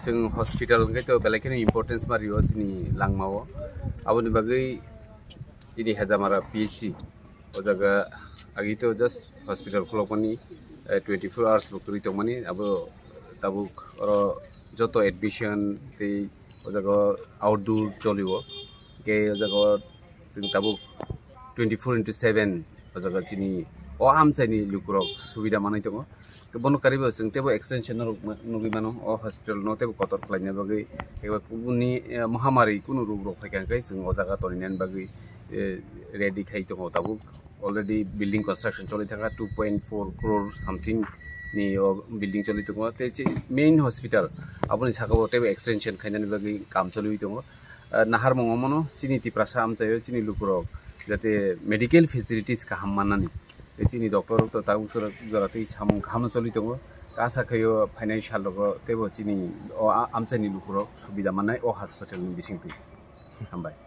जों hospital ओंखायथ' बेलेखिनि importance Mario जोंनि लांमाव आबोनि बागै जोंनि हेजामारा PHC ओ जागा आगिथ' जास्ट हस्पिटाल खुलकमानि 24 आवर्स बुकरि दंमानि आबो ताबुक जत एडमिशन ते ओ जागा आउटडोर चलियो के ओ जागा जों ताबुक 24/7 ओ जागा जोंनि ओ आमसाइनि लुकुरक सुबिदा मानै दङ बनो करीबो जों तेबो एक्सटेंशन नुगै मानो ओ हस्पिटाल न तेबो कतर खालायनो बागै एबा गुबुननि महामारी कुनु रोग रग फैखांखाय जों ओ जागा तनिनान बागै रेडी खाय दङ ताबु अलरेडी बिल्डिं कंस्ट्रक्शन चलि थाका 2.4 crore समथिं नि बिल्डिं चलि दङ ते मेन हस्पिटाल आबुनि साकाव तेबो एक्सटेंशन खायनानि बागै काम चलि दङ नाहार मंगमनो चिनि तिप्रासा आमचायो चिनि लुकुरक जाते मेडिकल फेसिलिटीज का हममानानि चिनी डॉक्टर तो ताऊ जराते सामं खाम चलि दङ आसा खायो फाइनान्शियल लग तेबो चिनि आमचानि लुकुरक सुबिदा मानाय ओ हस्पिटाल नि बिसिंति हामबाय।